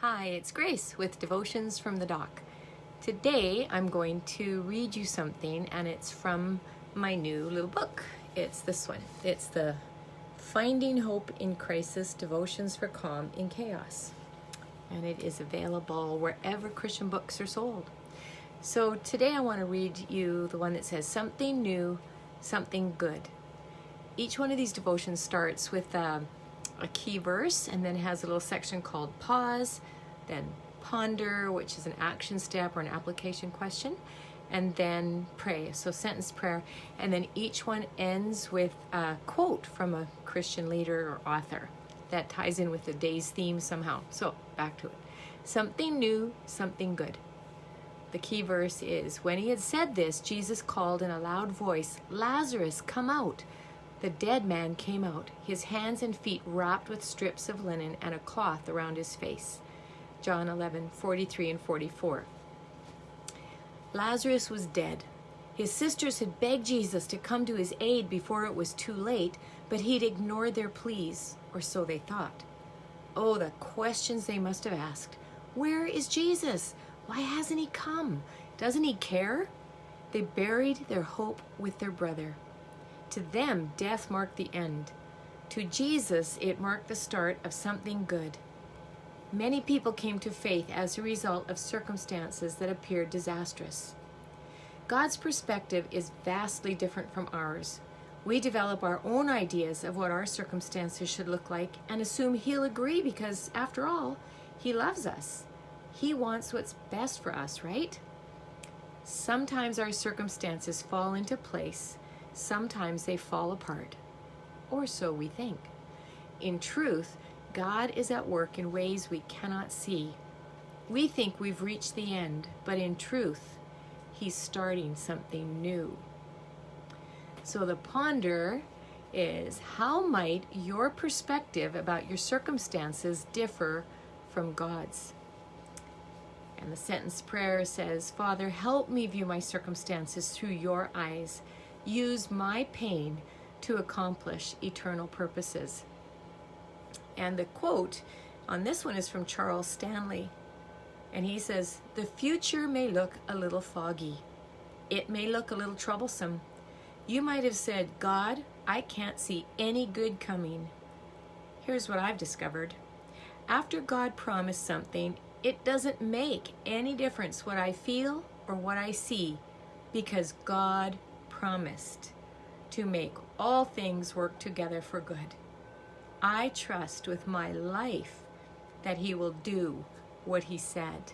Hi, it's Grace with Devotions from the Dock. Today I'm going to read you something, and it's from my new little book. It's this one. It's the Finding Hope in Crisis, Devotions for Calm in Chaos. And it is available wherever Christian books are sold. So today I want to read you the one that says something new, something good. Each one of these devotions starts with a key verse and then has a little section called pause, then ponder, which is an action step or an application question, and then pray, so sentence prayer, and then each one ends with a quote from a Christian leader or author that ties in with the day's theme somehow. So back to it. Something new, something good. The key verse is, when he had said this, Jesus called in a loud voice, "Lazarus, come out." The dead man came out, his hands and feet wrapped with strips of linen and a cloth around his face. John 11:43 and 44. Lazarus was dead. His sisters had begged Jesus to come to his aid before it was too late, but he'd ignored their pleas, or so they thought. Oh, the questions they must have asked. Where is Jesus? Why hasn't he come? Doesn't he care? They buried their hope with their brother. To them, death marked the end. To Jesus, it marked the start of something good. Many people came to faith as a result of circumstances that appeared disastrous. God's perspective is vastly different from ours. We develop our own ideas of what our circumstances should look like and assume He'll agree because, after all, He loves us. He wants what's best for us, right? Sometimes our circumstances fall into place. Sometimes they fall apart, or so we think. In truth, God is at work in ways we cannot see. We think we've reached the end, but in truth, He's starting something new. So the ponder is, how might your perspective about your circumstances differ from God's? And the sentence prayer says, Father, help me view my circumstances through your eyes. Use my pain to accomplish eternal purposes. And the quote on this one is from Charles Stanley. And he says, the future may look a little foggy. It may look a little troublesome. You might have said, God, I can't see any good coming. Here's what I've discovered. After God promised something, it doesn't make any difference what I feel or what I see, because God promised to make all things work together for good. I trust with my life that He will do what He said.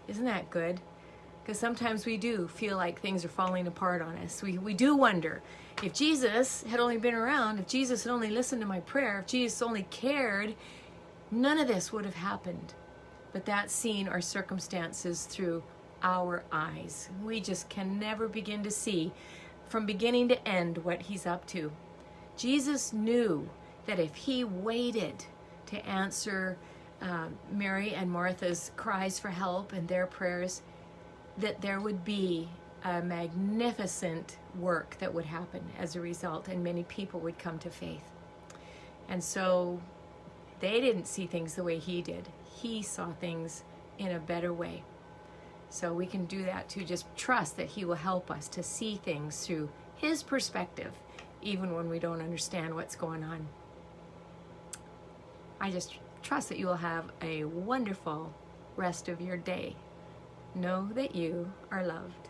Isn't that good? Because sometimes we do feel like things are falling apart on us. We do wonder, if Jesus had only been around, if Jesus had only listened to my prayer, if Jesus only cared, none of this would have happened. But that's seeing our circumstances through our eyes. We just can never begin to see from beginning to end what He's up to. Jesus knew that if He waited to answer Mary and Martha's cries for help and their prayers, that there would be a magnificent work that would happen as a result, and many people would come to faith. And so they didn't see things the way He did. He saw things in a better way. So we can do that too. Just trust that He will help us to see things through His perspective, even when we don't understand what's going on. I just trust that you will have a wonderful rest of your day. Know that you are loved.